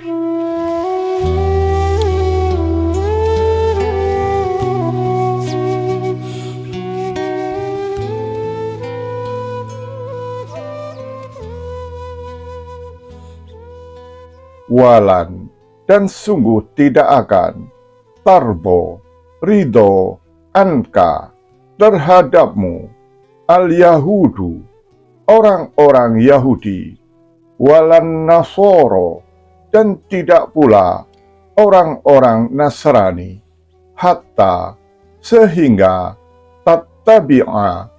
Walan, dan sungguh tidak akan tarbo ridho anka terhadapmu al-Yahudu, orang-orang Yahudi, walan Nasoro, dan tidak pula orang-orang Nasrani, hatta sehingga tattabi'a,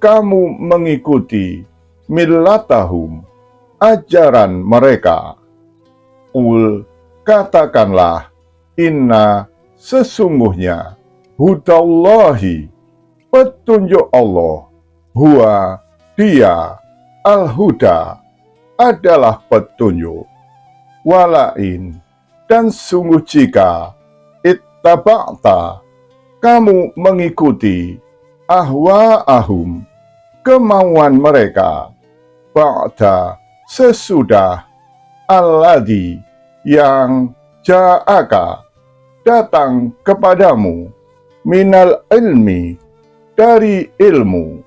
kamu mengikuti millatahum, ajaran mereka. Qul, katakanlah, inna, sesungguhnya, hudallahi, petunjuk Allah, huwa, dia, al-huda, adalah petunjuk. Walain, dan sungguh jika, ittaba'ta, kamu mengikuti, ahwa'ahum, kemauan mereka, ba'da, sesudah, alladzi, yang ja'aka, datang kepadamu, minal ilmi, dari ilmu,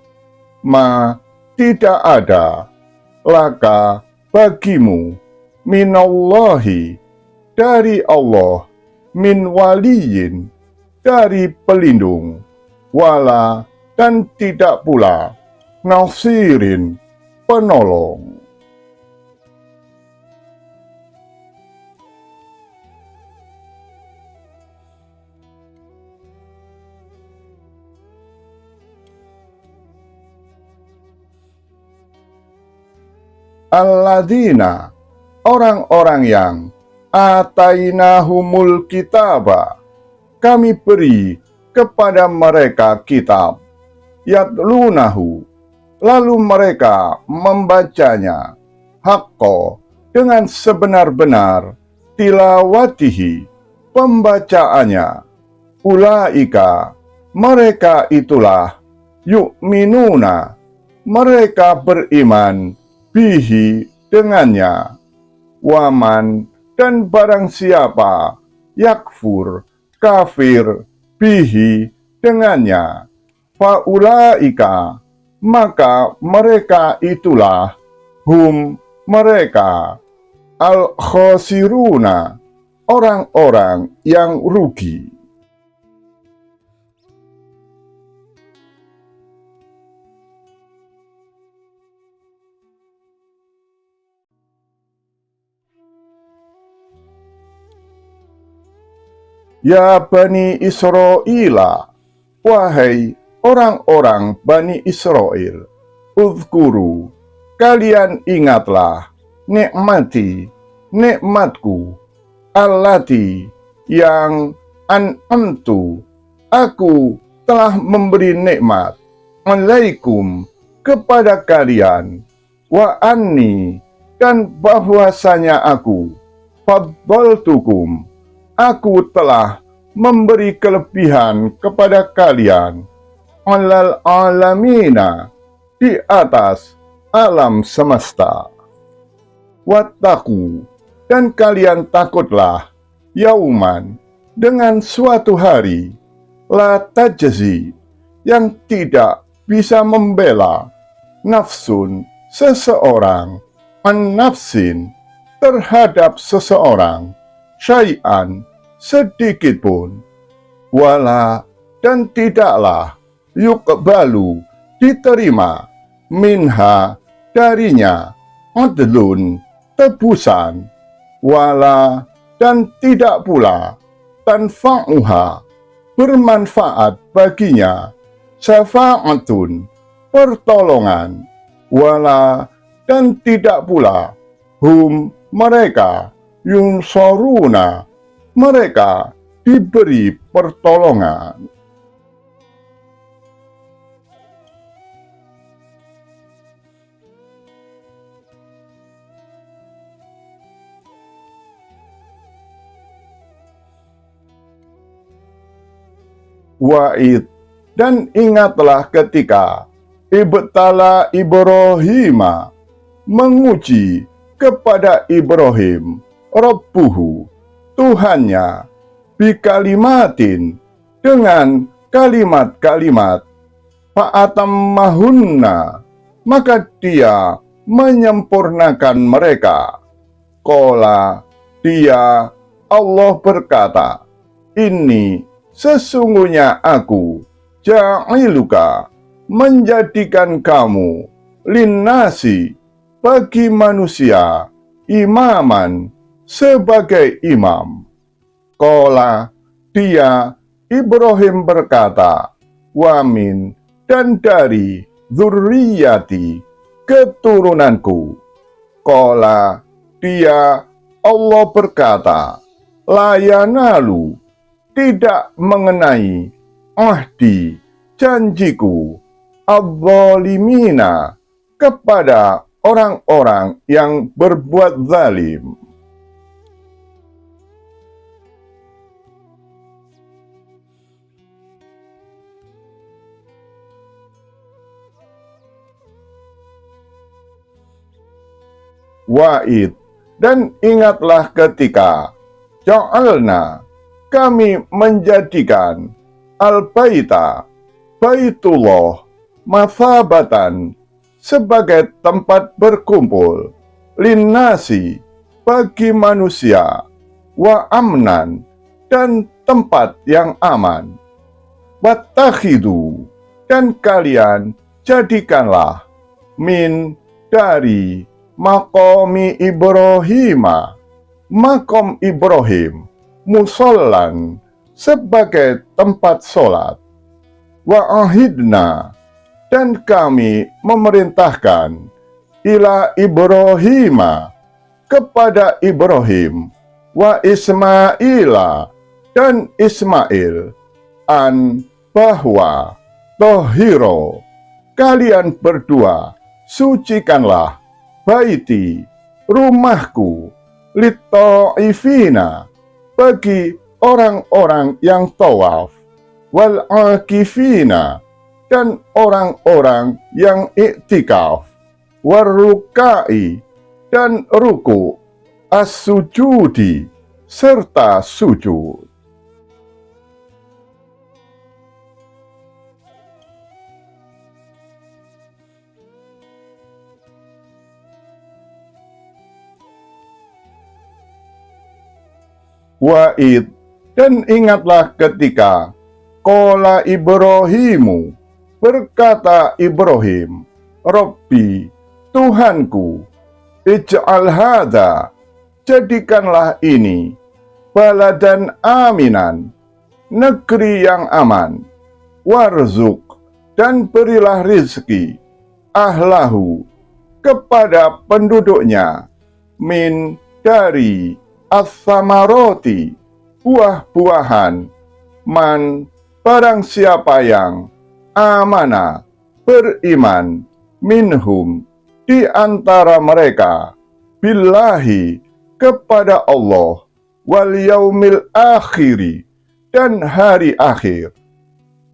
ma, tidak ada, laka, bagimu, minallahi, dari Allah, min waliyin, dari pelindung, wala, dan tidak pula, nasirin, penolong. Alladzina, orang-orang yang atainahumul kitaba, kami beri kepada mereka kitab, yatlunahu, lalu mereka membacanya, haqqo, dengan sebenar-benar, tilawatihi, pembacaannya, ulaika, mereka itulah, yu'minuna, mereka beriman, bihi, dengannya, waman, dan barang siapa, yakfur, kafir, bihi, dengannya, faulaika, maka mereka itulah, hum, mereka, al-khosiruna, orang-orang yang rugi. Ya Bani Israila, wahai orang-orang Bani Israel, uzkuru, kalian ingatlah, nikmati, nikmatku, allati, yang an'amtu, aku telah memberi nikmat, alaikum, kepada kalian, wa anni, dan bahwasanya aku, faddaltukum, aku telah memberi kelebihan kepada kalian, alal alamina, di atas alam semesta. Wattaku, dan kalian takutlah, yauman, dengan suatu hari, la tajzi, yang tidak bisa membela, nafsun, seseorang, an nafsin, terhadap seseorang, syai'an, sedikit pun, wala, dan tidaklah, yuqbalu, diterima, minha, darinya, adlun, tebusan, wala, dan tidak pula, tanfa'uha, bermanfaat baginya, syafa'atun, pertolongan, wala, dan tidak pula, hum, mereka, yunsoruna, mereka diberi pertolongan. Wa'id, dan ingatlah ketika ibtala Ibrahima, menguji kepada Ibrahim, Rabbuhu, Tuhannya, bikalimatin, dengan kalimat-kalimat, fa'atammahunna, maka dia menyempurnakan mereka. Qala, dia, Allah berkata, ini sesungguhnya aku, ja'iluka, menjadikan kamu, linnasi, bagi manusia, imaman, sebagai imam. Qala, dia, Ibrahim berkata, wamin, dan dari dzurriyyati, keturunanku. Qala, dia, Allah berkata, layanalu, tidak mengenai ahdi, janjiku, adz-dzalimina, kepada orang-orang yang berbuat zalim. Wa'id, dan ingatlah ketika ja'alna, kami menjadikan al-baita, baitullah, mathabatan, sebagai tempat berkumpul, linnasi, bagi manusia, wa amnan, dan tempat yang aman. Wattakhidu, dan kalian jadikanlah, min, dari, maqami Ibrahima, makom Ibrahim, musollan, sebagai tempat sholat. Wa ahidna, dan kami memerintahkan, ila Ibrahima, kepada Ibrahim, wa Ismaila, dan Ismail, an, bahwa, tohiro, kalian berdua, sucikanlah, baiti, rumahku, litta'ifina, bagi orang-orang yang tawaf, wal akifina, dan orang-orang yang iktikaf, warrukai, dan ruku, as-sujudi, serta sujud. Wa'id, dan ingatlah ketika qala Ibrahimu, berkata Ibrahim, Rabbi, Tuhanku, ij'al hadza, jadikanlah ini, baladan aminan, negeri yang aman, warzuk, dan berilah rizki, ahlahu, kepada penduduknya, min, dari, as-samaroti, buah-buahan, man, barang siapa yang amana, beriman, minhum, di antara mereka, billahi, kepada Allah, wal yaumil akhiri, dan hari akhir.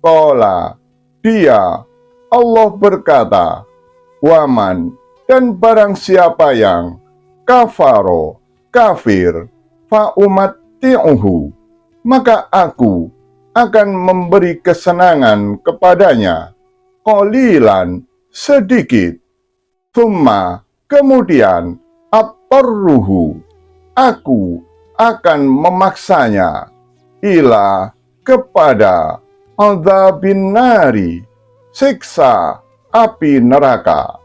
Qala, dia, Allah berkata, waman, dan barang siapa yang kafaro, kafir, fa'umatti'uhu, maka aku akan memberi kesenangan kepadanya, qalilan, sedikit, thumma, kemudian, attarruhu, aku akan memaksanya, ila, kepada, adzabin nari, siksa api neraka,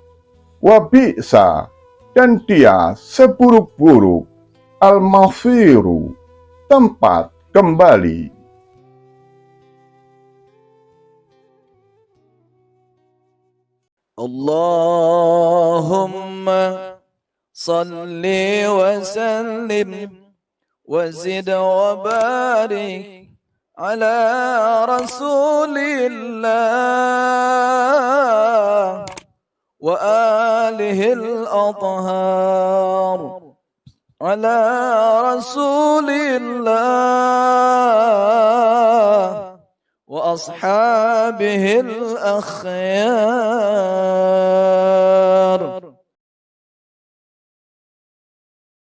wabi'sa, dan dia seburuk-buruk, al-mafiru, tempat kembali. Allahumma salli wa sallim wa zid wa barik ala rasulillah wa alihi al-athhar ala rasulillah wa ashabihi al-akhyar.